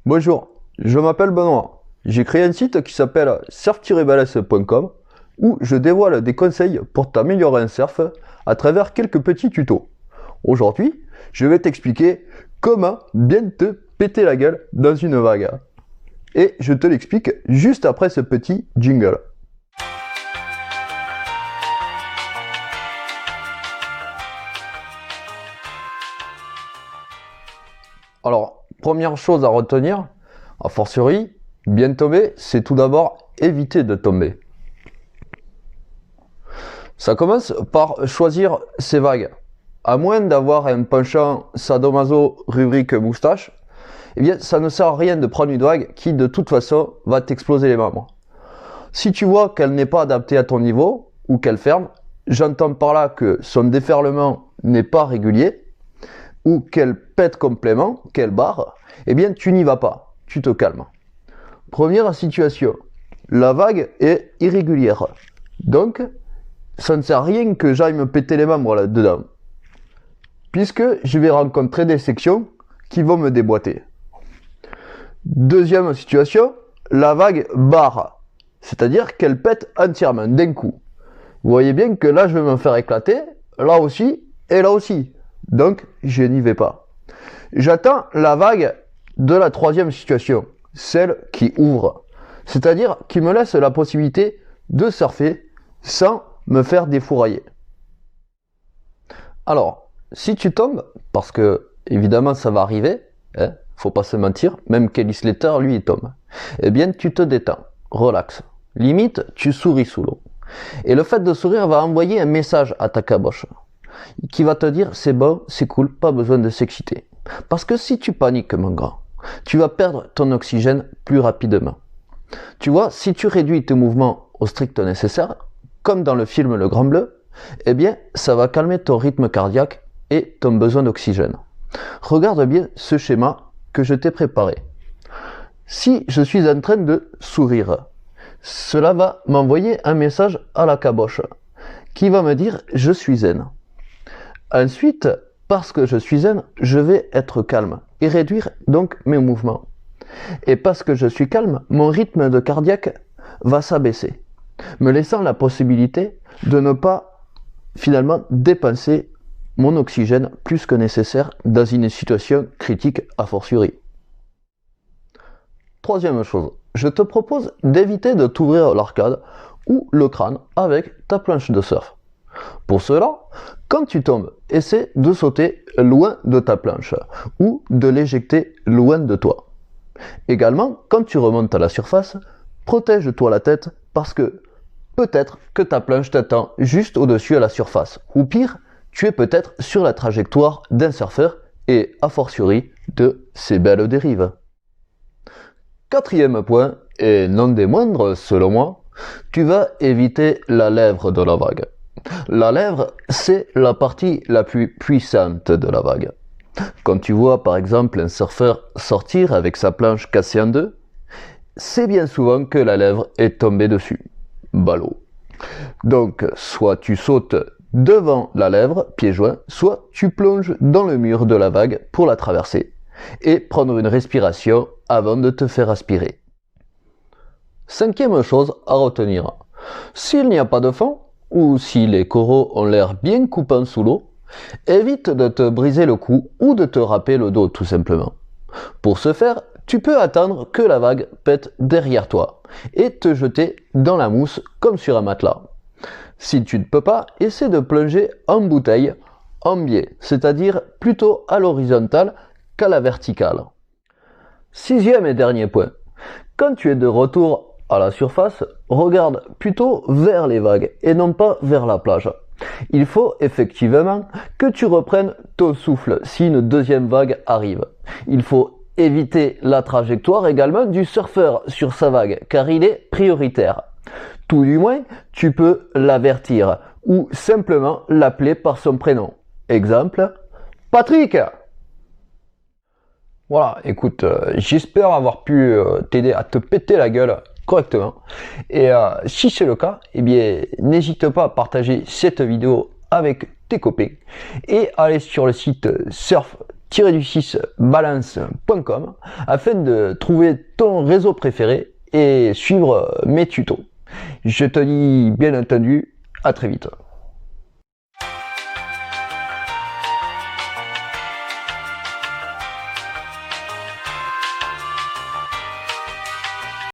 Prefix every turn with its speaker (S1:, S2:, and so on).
S1: Bonjour, je m'appelle Benoît. J'ai créé un site qui s'appelle surf-bls.com où je dévoile des conseils pour t'améliorer un surf à travers quelques petits tutos. Aujourd'hui, je vais t'expliquer comment bien te péter la gueule dans une vague. Et je te l'explique juste après ce petit jingle. Alors, première chose à retenir, a fortiori, bien tomber, c'est tout d'abord éviter de tomber. Ça commence par choisir ses vagues. À moins d'avoir un penchant sadomaso rubrique moustache, eh bien, ça ne sert à rien de prendre une vague qui, de toute façon, va t'exploser les membres. Si tu vois qu'elle n'est pas adaptée à ton niveau, ou qu'elle ferme, j'entends par là que son déferlement n'est pas régulier, ou qu'elle pète complètement, qu'elle barre, eh bien tu n'y vas pas, tu te calmes. Première situation, la vague est irrégulière, donc ça ne sert à rien que j'aille me péter les membres là-dedans, puisque je vais rencontrer des sections qui vont me déboîter. Deuxième situation, la vague barre, c'est-à-dire qu'elle pète entièrement d'un coup. Vous voyez bien que là je vais me faire éclater, là aussi et là aussi. Donc, je n'y vais pas. J'attends la vague de la troisième situation, celle qui ouvre, c'est-à-dire qui me laisse la possibilité de surfer sans me faire défourailler. Alors, si tu tombes, parce que évidemment ça va arriver, faut pas se mentir, même Kelly Slater lui il tombe, eh bien tu te détends, relax, limite tu souris sous l'eau. Et le fait de sourire va envoyer un message à ta caboche qui va te dire c'est bon, c'est cool, pas besoin de s'exciter. Parce que si tu paniques mon grand, tu vas perdre ton oxygène plus rapidement. Tu vois, si tu réduis tes mouvements au strict nécessaire, comme dans le film Le Grand Bleu, eh bien ça va calmer ton rythme cardiaque et ton besoin d'oxygène. Regarde bien ce schéma que je t'ai préparé. Si je suis en train de sourire, cela va m'envoyer un message à la caboche qui va me dire je suis zen. Ensuite, parce que je suis zen, je vais être calme et réduire donc mes mouvements. Et parce que je suis calme, mon rythme de cardiaque va s'abaisser, me laissant la possibilité de ne pas finalement dépenser mon oxygène plus que nécessaire dans une situation critique a fortiori. Troisième chose, je te propose d'éviter de t'ouvrir l'arcade ou le crâne avec ta planche de surf. Pour cela, quand tu tombes, essaie de sauter loin de ta planche ou de l'éjecter loin de toi. Également, quand tu remontes à la surface, protège-toi la tête parce que peut-être que ta planche t'attend juste au-dessus à la surface. Ou pire, tu es peut-être sur la trajectoire d'un surfeur et a fortiori de ces belles dérives. Quatrième point, et non des moindres selon moi, tu vas éviter la lèvre de la vague. La lèvre, c'est la partie la plus puissante de la vague. Quand tu vois par exemple un surfeur sortir avec sa planche cassée en deux, c'est bien souvent que la lèvre est tombée dessus. Ballot. Donc, soit tu sautes devant la lèvre, pieds joints, soit tu plonges dans le mur de la vague pour la traverser et prendre une respiration avant de te faire aspirer. Cinquième chose à retenir. S'il n'y a pas de fond, ou si les coraux ont l'air bien coupants sous l'eau, évite de te briser le cou ou de te râper le dos tout simplement. Pour ce faire, tu peux attendre que la vague pète derrière toi et te jeter dans la mousse comme sur un matelas. Si tu ne peux pas, essaie de plonger en bouteille en biais, c'est-à-dire plutôt à l'horizontale qu'à la verticale. Sixième et dernier point, quand tu es de retour à la surface, regarde plutôt vers les vagues et non pas vers la plage. Il faut effectivement que tu reprennes ton souffle si une deuxième vague arrive. Il faut éviter la trajectoire également du surfeur sur sa vague car il est prioritaire. Tout du moins, tu peux l'avertir ou simplement l'appeler par son prénom. Exemple, Patrick! Voilà, écoute, j'espère avoir pu t'aider à te péter la gueule correctement. Et si c'est le cas, eh bien, n'hésite pas à partager cette vidéo avec tes copains et aller sur le site surf balance.com afin de trouver ton réseau préféré et suivre mes tutos. Je te dis bien entendu à très vite.